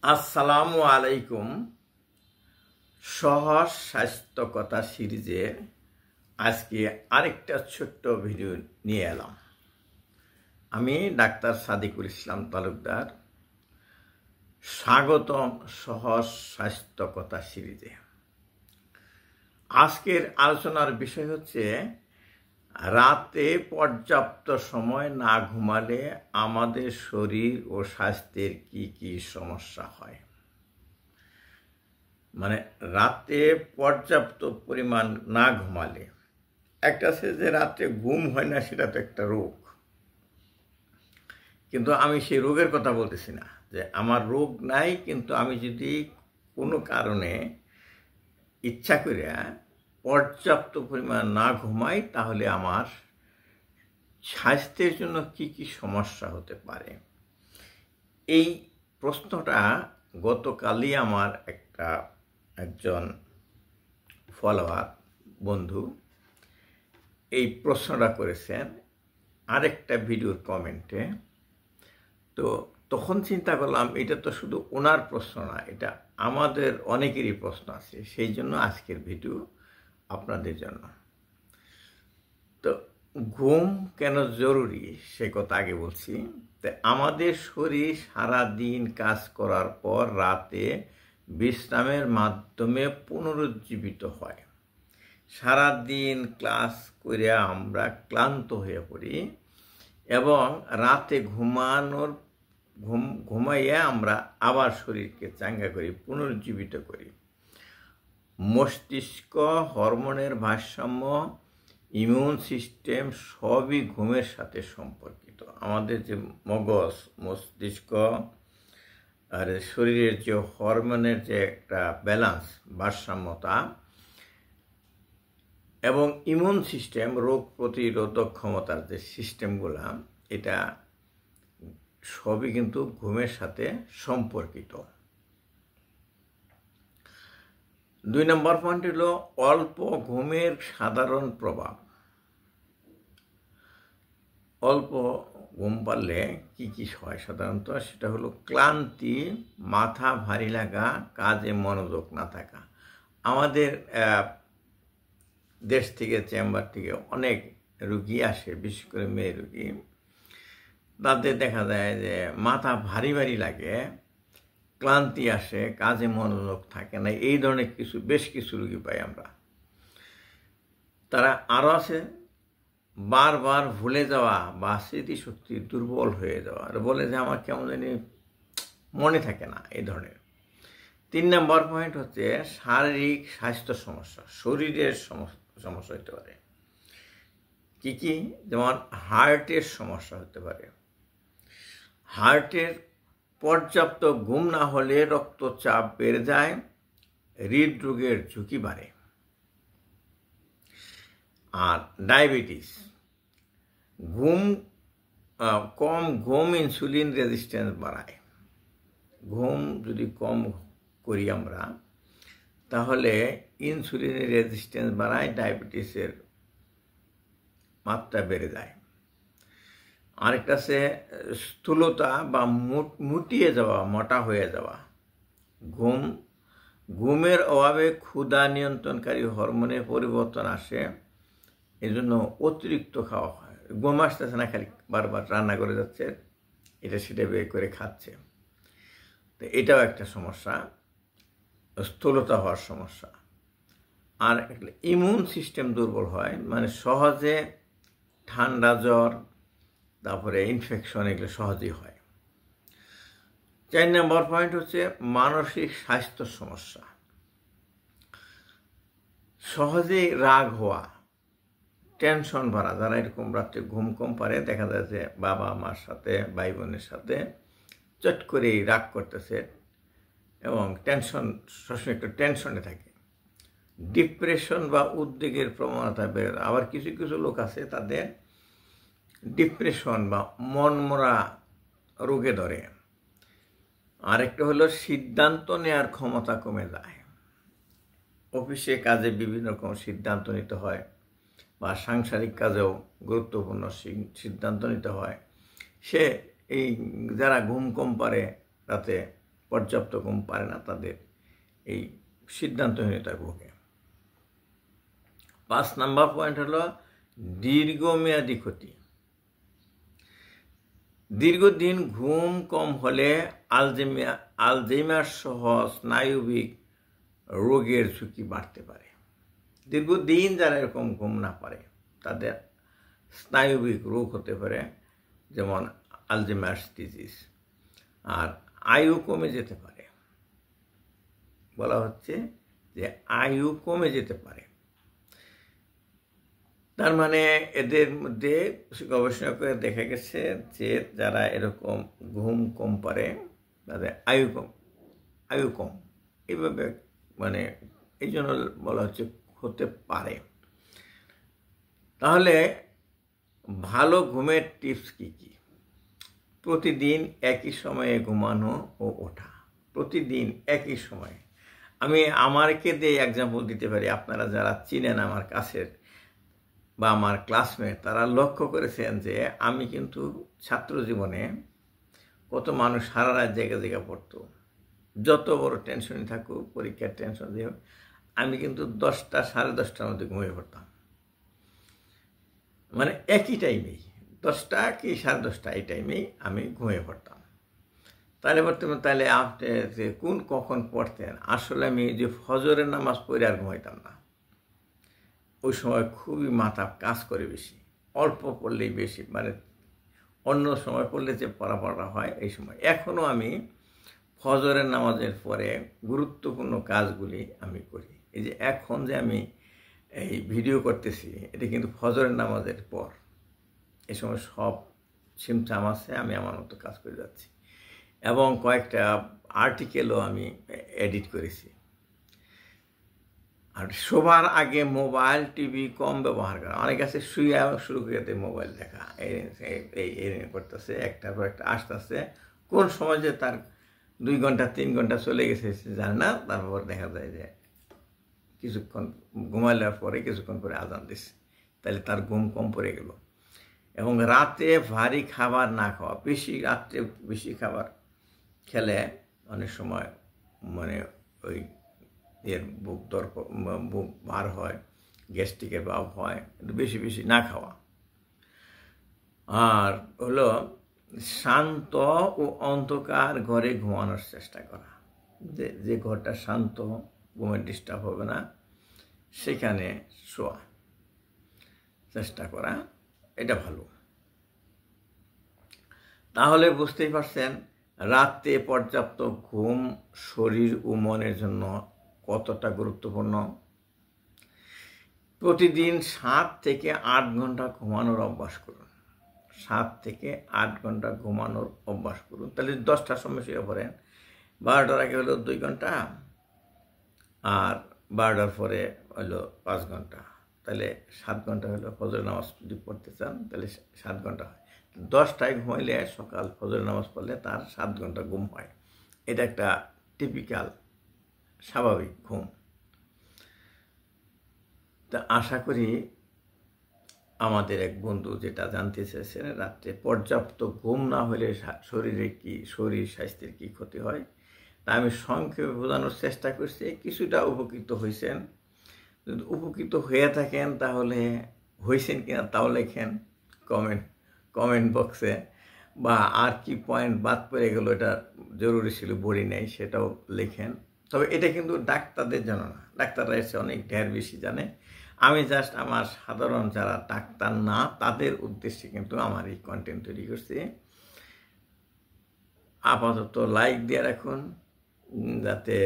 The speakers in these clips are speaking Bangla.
আসসালামু আলাইকুম। সহজ স্বাস্থ্য কথা সিরিজে আজকে আরেকটা ছোট্ট ভিডিও নিয়ে এলাম। আমি ডাক্তার সাদিকুল ইসলাম তালুকদার। স্বাগতম সহজ স্বাস্থ্য কথা সিরিজে। আজকের আলোচনার বিষয় হচ্ছে রাতে পর্যাপ্ত সময় না ঘুমালে আমাদের শরীর ও স্বাস্থ্যের কি কি সমস্যা হয়। মানে রাতে পর্যাপ্ত পরিমাণ না ঘুমালে, একটা আছে যে রাতে ঘুম হয় না, সেটা তো একটা রোগ। কিন্তু আমি সেই রোগের কথা বলতেছি না, যে আমার রোগ নাই, কিন্তু আমি যদি কোনো কারণে ইচ্ছা করে পর্যাপ্ত পরিমাণ না ঘুমাই, তাহলে আমার স্বাস্থ্যের জন্য কি কি সমস্যা হতে পারে। এই প্রশ্নটা গতকালই আমার একজন ফলোয়ার বন্ধু এই প্রশ্নটা করেছেন আরেকটা ভিডিওর কমেন্টে। তো তখন চিন্তা করলাম, এটা তো শুধু ওনার প্রশ্ন না, এটা আমাদের অনেকেরই প্রশ্ন আছে। সেই জন্য আজকের ভিডিও আপনাদের জন্য। তো ঘুম কেন জরুরি সে কথা আগে বলছি। তো আমাদের শরীর সারা দিন কাজ করার পর রাতে বিশ্রামের মাধ্যমে পুনরুজ্জীবিত হয়। সারা দিন ক্লাস করে আমরা ক্লান্ত হয়ে পড়ি এবং রাতে ঘুমাইয়ে আমরা আবার শরীরকে চাঙ্গা করি, পুনরুজ্জীবিত করি। মস্তিষ্ক, হরমোনের ভারসাম্য, ইমিউন সিস্টেম সবই ঘুমের সাথে সম্পর্কিত। আমাদের যে মগজ, মস্তিষ্ক আর শরীরের যে হরমোনের যে একটা ব্যালেন্স, ভারসাম্যতা, এবং ইমিউন সিস্টেম, রোগ প্রতিরোধক ক্ষমতার যে সিস্টেমগুলা, এটা সবই কিন্তু ঘুমের সাথে সম্পর্কিত। 2 নম্বর পয়েন্ট হলো অল্প ঘুমের সাধারণ প্রভাব। অল্প ঘুম পারলে কি কি হয় সাধারণত, সেটা হলো ক্লান্তি, মাথা ভারী লাগা, কাজে মনোযোগ না থাকা। আমাদের দেশ থেকে, চেম্বার থেকে অনেক রুগী আসে, বিশেষ করে মেয়ে রুগী। তাদের দেখা যায় যে মাথা ভারী ভারী লাগে, ক্লান্তি আসে, কাজে মনোযোগ থাকে না। এই ধরনের বেশ কিছু রুগী পাই আমরা। তারা আরও আছে বারবার ভুলে যাওয়া বা স্মৃতিশক্তি দুর্বল হয়ে যাওয়া, আর বলে যে আমার কেমন জানি মনে থাকে না, এই ধরনের। 3 নম্বর পয়েন্ট হচ্ছে শারীরিক স্বাস্থ্য সমস্যা, শরীরের সমস্যা হতে পারে। কি কি? যেমন হার্টের সমস্যা হতে পারে। হার্টের পর্যাপ্ত ঘুম না হলে রক্তচাপ বেড়ে যায়, হৃদরোগের ঝুঁকি বাড়ে। আর ডায়াবেটিস, কম ঘুম ইনসুলিন রেজিস্ট্যান্স বাড়ায়। ঘুম যদি কম করি আমরা, তাহলে ইনসুলিনের রেজিস্ট্যান্স বাড়ায়, ডায়াবেটিসের মাত্রা বেড়ে যায়। আরেকটা আছে স্থূলতা বা মুটিয়ে যাওয়া, মোটা হয়ে যাওয়া। ঘুমের অভাবে ক্ষুধা নিয়ন্ত্রণকারী হরমোনের পরিবর্তন আসে, এজন্য অতিরিক্ত খাওয়া হয়। ঘুম আসতেছে না, খালি বারবার রান্না করে যাচ্ছে, এটা সেটা বের করে খাচ্ছে। তো এটাও একটা সমস্যা, স্থূলতা হওয়ার সমস্যা। আর ইমিউন সিস্টেম দুর্বল হয়, মানে সহজে ঠান্ডা, জ্বর, তারপরে ইনফেকশন, এগুলো সহজেই হয়। 4 নম্বর পয়েন্ট হচ্ছে মানসিক স্বাস্থ্য সমস্যা। সহজেই রাগ হওয়া, টেনশন ভরা। যারা এরকম রাত্রে ঘুম কম পারে, দেখা যায় যে বাবা মার সাথে, ভাই বোনের সাথে চট করেই রাগ করতেছে এবং সবসময় একটু টেনশনে থাকে। ডিপ্রেশন বা উদ্বেগের প্রবণতা বেড়ে যায়। আবার কিছু কিছু লোক আছে, তাদের ডিপ্রেশন বা মনমরা রোগে ধরে। আরেকটা হলো সিদ্ধান্ত নেওয়ার ক্ষমতা কমে যায়। অফিসে কাজে বিভিন্ন রকম সিদ্ধান্ত নিতে হয়, বা সাংসারিক কাজেও গুরুত্বপূর্ণ সিদ্ধান্ত নিতে হয়। যারা ঘুম কম পারে রাতে, পর্যাপ্ত ঘুম পারে না তাদের এই সিদ্ধান্তহীনতায় ভোগে। 5 নম্বর পয়েন্ট হলো দীর্ঘমেয়াদী ক্ষতি। দীর্ঘদিন ঘুম কম হলে আলঝেইমার সহ স্নায়বিক রোগের ঝুঁকি বাড়তে পারে। দীর্ঘদিন যারা এরকম ঘুম না পারে তাদের স্নায়বিক রোগ হতে পারে, যেমন আলঝেইমার্স ডিজিজ। আর আয়ু কমে যেতে পারে, বলা হচ্ছে যে আয়ু কমে যেতে পারে। তার মানে এদের মধ্যে গবেষণা করে দেখা গেছে যে যারা এরকম ঘুম কম পারে তাদের আয়ু কম এইভাবে মানে এই জন্য বলা হচ্ছে হতে পারে। তাহলে ভালো ঘুমের টিপস কি কি? প্রতিদিন একই সময়ে ঘুমানো ও ওঠা। প্রতিদিন একই সময়ে। আমি আমারকে দিয়ে এক্সাম্পল দিতে পারি। আপনারা যারা চিনেন আমার কাছের বা আমার ক্লাসমেট, তারা লক্ষ্য করেছেন যে আমি কিন্তু ছাত্র জীবনে কত মানুষ সারা রাত জায়গা পড়তো, যত বড় টেনশনই থাকুক, পরীক্ষার টেনশন দিয়ে আমি কিন্তু 10টা 10:30টার মধ্যে ঘুমিয়ে পড়তাম। মানে একই টাইমেই 10টা কি 10:30 এই টাইমেই আমি ঘুমিয়ে পড়তাম। তাহলে তাহলে আপনি যে কখন পড়তেন? আসলে আমি যে ফজরের নামাজ পড়ে আর ঘুমাইতাম না। ওই সময় খুবই মাথা কাজ করে বেশি, অল্প পড়লেই বেশি, মানে অন্য সময় পড়লে যে পড়া হয় এই সময়। এখনও আমি ফজরের নামাজের পরে গুরুত্বপূর্ণ কাজগুলি আমি করি। এই যে এখন যে আমি এই ভিডিও করতেছি এটা কিন্তু ফজরের নামাজের পর। এই সময় সব সিমসাম আছে, আমি আমার মতো কাজ করে যাচ্ছি। এবং কয়েকটা আর্টিকেলও আমি এডিট করেছি। আর শোবার আগে মোবাইল টিভি কম ব্যবহার করা। অনেক আছে শুয়ে শুরু করে দেয় মোবাইল দেখা, এই করতেছে, একটার পর একটা আসতেছে। কোন সময় যে তার 2 ঘন্টা 3 ঘন্টা চলে গেছে জানে না। তারপর দেখা যায় যে কিছুক্ষণ ঘুমাইলার পরে কিছুক্ষণ পরে আজান দিচ্ছে, তাহলে তার ঘুম কম পড়ে গেল। এবং রাতে ভারী খাবার না খাওয়া। রাত্রে বেশি খাবার খেলে অনেক সময় মানে ওই বুক ভার হয়, গ্যাস্ট্রিকের ভাব হয়। বেশি না খাওয়া। আর হলো শান্ত ও অন্ধকার ঘরে ঘুমানোর চেষ্টা করা। যে ঘরটা শান্ত, ঘুমের ডিস্টার্ব হবে না, সেখানে শোয়া চেষ্টা করা, এটা ভালো। তাহলে বুঝতেই পারছেন রাতে পর্যাপ্ত ঘুম শরীর ও মনের জন্য কতটা গুরুত্বপূর্ণ। প্রতিদিন 7 থেকে 8 ঘন্টা ঘুমানোর অভ্যাস করুন। 7 থেকে 8 ঘন্টা ঘুমানোর অভ্যাস করুন। তাহলে 10টার সময় শুয়ে পড়েন, 12টার আগে হলো 2 ঘন্টা, আর 12টার পরে হলো 5 ঘন্টা, তাহলে 7 ঘন্টা হলো। ফজর নামাজ যদি পড়তে চান তাহলে 7 ঘন্টা হয়। 10টায় ঘুমাইলে সকাল ফজর নামাজ পড়লে তার 7 ঘন্টা ঘুম হয়। এটা একটা টিপিক্যাল স্বাভাবিক ঘুম। তা আশা করি আমাদের এক বন্ধু যেটা জানতে চেয়েছেন, রাত্রে পর্যাপ্ত ঘুম না হলে শরীর স্বাস্থ্যের কি ক্ষতি হয়, তা আমি সংক্ষেপে বোঝানোর চেষ্টা করছি। কিছুটা উপকৃত হয়েছেন। যদি উপকৃত হয়ে থাকেন তাহলে হয়েছেন কিনা তাও লেখেন কমেন্ট বক্সে, বা আর কি পয়েন্ট বাদ পড়ে গেল, এটা জরুরি ছিল বলি নেই, সেটাও লেখেন। তবে এটা কিন্তু ডাক্তারদের জন্য না, ডাক্তাররা এসে অনেক ঢের বেশি জানে। আমি জাস্ট আমার সাধারণ যারা ডাক্তার না তাদের উদ্দেশ্যে কিন্তু আমার এই কন্টেন্ট তৈরি করছি। আপাতত লাইক দিয়ে রাখুন, যাতে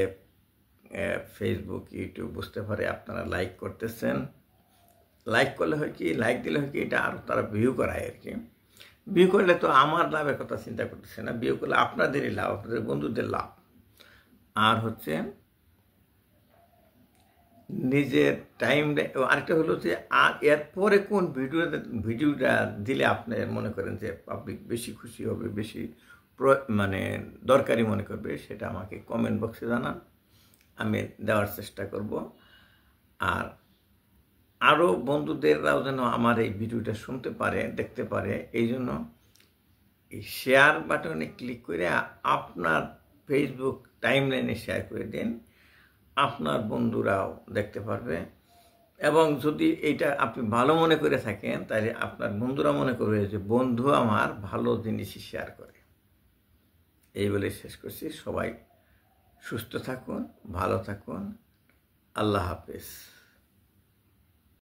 ফেসবুক ইউটিউব বুঝতে পারে আপনারা লাইক করতেছেন। লাইক করলে হয় কি, লাইক দিলে হয় কি, এটা আরও তারা ভিউ করায় আর কি। ভিউ করলে তো আমার লাভের কথা চিন্তা করতেছে না, ভিউ করলে আপনাদেরই লাভ, আপনাদের বন্ধুদের লাভ। আর হচ্ছে নিজের টাইমটা। আরেকটা হলো যে আর এরপরে কোন ভিডিওটা দিলে আপনি মনে করেন যে পাবলিক বেশি খুশি হবে, বেশি মানে দরকারি মনে করবে, সেটা আমাকে কমেন্ট বক্সে জানান, আমি দেওয়ার চেষ্টা করব। আর আরও বন্ধুদেররাও যেন আমার এই ভিডিওটা শুনতে পারে, দেখতে পারে, এই জন্য এই শেয়ার বাটনে ক্লিক করে আপনার ফেসবুক টাইমলাইনে শেয়ার করে দিন, আপনার বন্ধুরাও দেখতে পারবে। এবং যদি এইটা আপনি ভালো মনে করে থাকেন, তাহলে আপনার বন্ধুরা মনে করবে যে বন্ধু আমার ভালো জিনিসই শেয়ার করে। এই বলে শেষ করছি। সবাই সুস্থ থাকুন, ভালো থাকুন। আল্লাহ হাফেজ।